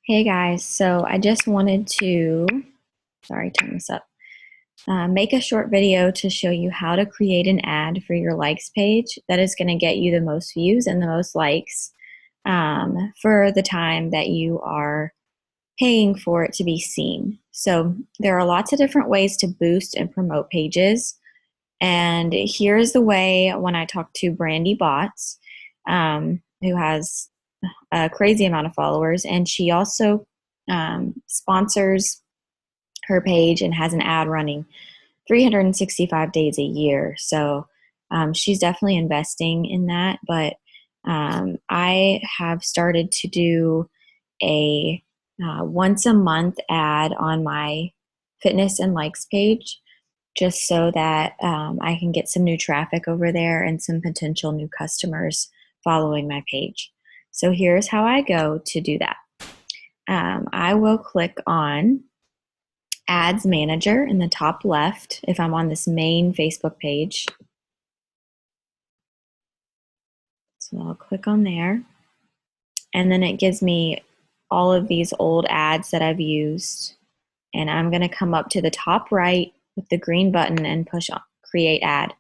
Hey guys, so I just wanted to, turn this up, make a short video to show you how to create an ad for your likes page that is going to get you the most views and the most likes for the time that you are paying for it to be seen. So there are lots of different ways to boost and promote pages. And here's the way when I talk to Brandy Bots, who has a crazy amount of followers, and she also sponsors her page and has an ad running 365 days a year. So she's definitely investing in that. But I have started to do a once a month ad on my fitness and likes page, just so that I can get some new traffic over there and some potential new customers following my page. So here's how I go to do that. I will click on Ads Manager in the top left if I'm on this main Facebook page. So I'll click on there. And then it gives me all of these old ads that I've used. And I'm going to come up to the top right with the green button and push on Create Ad.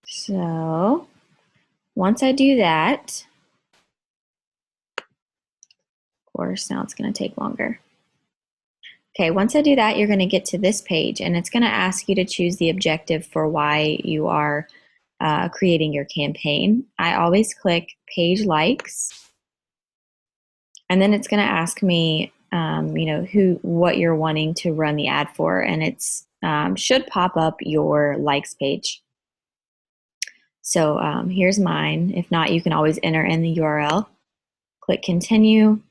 So once I do that, of course, now it's going to take longer. Okay, once I do that, you're going to get to this page, and it's going to ask you to choose the objective for why you are creating your campaign. I always click Page Likes, and then it's going to ask me, what you're wanting to run the ad for, and it's should pop up your likes page. So here's mine. If not, you can always enter in the URL. Click Continue.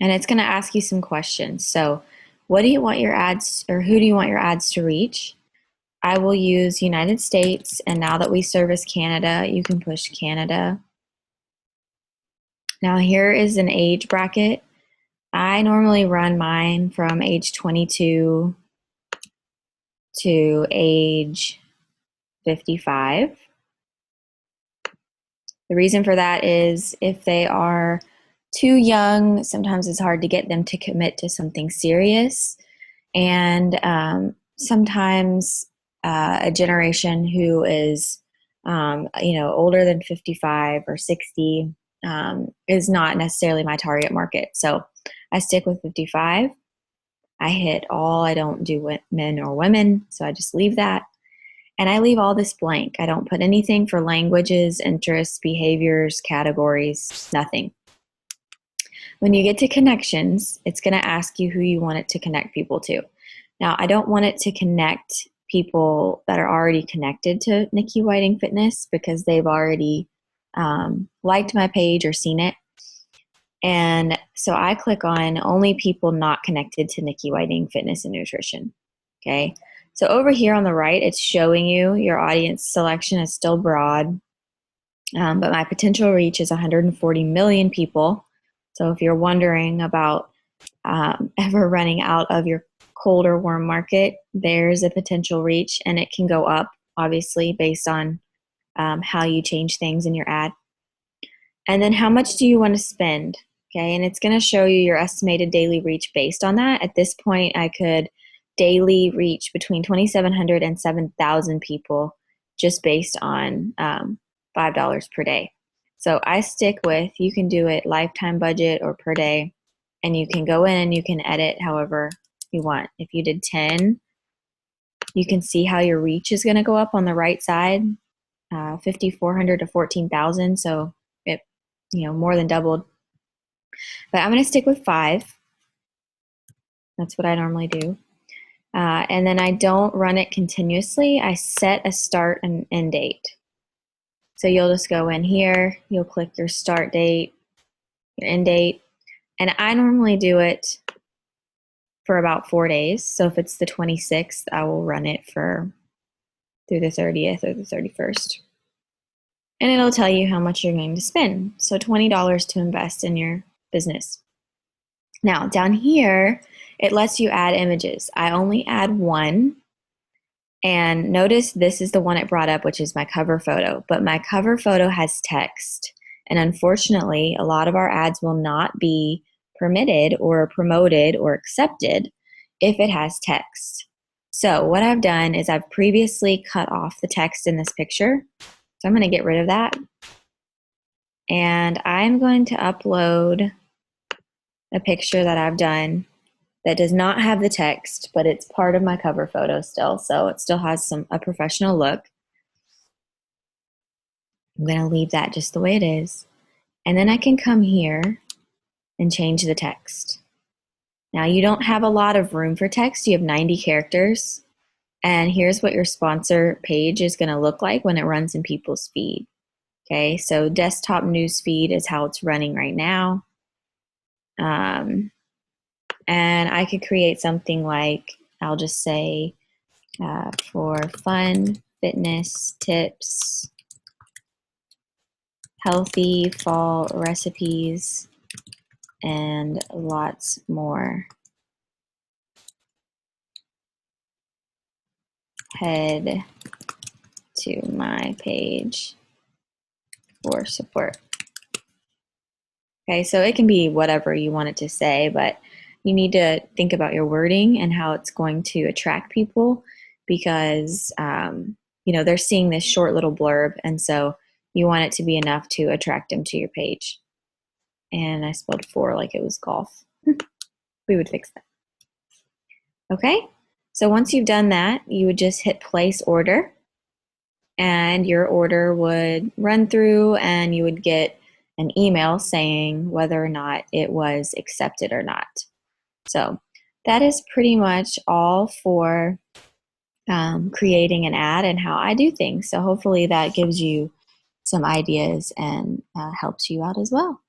And it's going to ask you some questions. So what do you want your ads, or who do you want your ads to reach? I will use United States, and now that we service Canada, you can push Canada. Now here is an age bracket. I normally run mine from age 22 to age 55. The reason for that is if they are too young, sometimes it's hard to get them to commit to something serious. And sometimes a generation who is, older than 55 or 60 is not necessarily my target market. So I stick with 55. I hit all. I don't do men or women, so I just leave that. And I leave all this blank. I don't put anything for languages, interests, behaviors, categories, nothing. When you get to connections, it's going to ask you who you want it to connect people to. Now, I don't want it to connect people that are already connected to Nikki Whiting Fitness because they've already liked my page or seen it. And so I click on only people not connected to Nikki Whiting Fitness and Nutrition. Okay. So over here on the right, it's showing you your audience selection is still broad, but my potential reach is 140 million people. So if you're wondering about ever running out of your cold or warm market, there's a potential reach, and it can go up, obviously, based on how you change things in your ad. And then how much do you want to spend? Okay, and it's going to show you your estimated daily reach based on that. At this point, I could daily reach between 2,700 and 7,000 people just based on $5 per day. So I stick with, you can do it lifetime budget or per day, and you can go in and you can edit however you want. If you did 10, you can see how your reach is going to go up on the right side, 5,400 to 14,000. So it, more than doubled. But I'm going to stick with 5. That's what I normally do. And then I don't run it continuously. I set a start and end date. So you'll just go in here, you'll click your start date, your end date, and I normally do it for about 4 days. So if it's the 26th, I will run it through the 30th or the 31st. And it'll tell you how much you're going to spend. So $20 to invest in your business. Now down here, it lets you add images. I only add one, And notice this is the one it brought up, which is my cover photo. But my cover photo has text. And unfortunately, a lot of our ads will not be permitted or promoted or accepted if it has text. So what I've done is I've previously cut off the text in this picture. So I'm going to get rid of that. And I'm going to upload a picture that I've done that does not have the text, but it's part of my cover photo still. So it still has a professional look. I'm going to leave that just the way it is. And then I can come here and change the text. Now you don't have a lot of room for text. You have 90 characters. And here's what your sponsor page is going to look like when it runs in people's feed. Okay, so desktop news feed is how it's running right now. And I could create something like, I'll just say, for fun, fitness, tips, healthy fall recipes, and lots more. Head to my page for support. Okay, so it can be whatever you want it to say, but you need to think about your wording and how it's going to attract people because, they're seeing this short little blurb, and so you want it to be enough to attract them to your page. And I spelled for like it was golf. We would fix that. Okay, so once you've done that, you would just hit place order, and your order would run through, and you would get an email saying whether or not it was accepted or not. So that is pretty much all for creating an ad and how I do things. So hopefully that gives you some ideas and helps you out as well.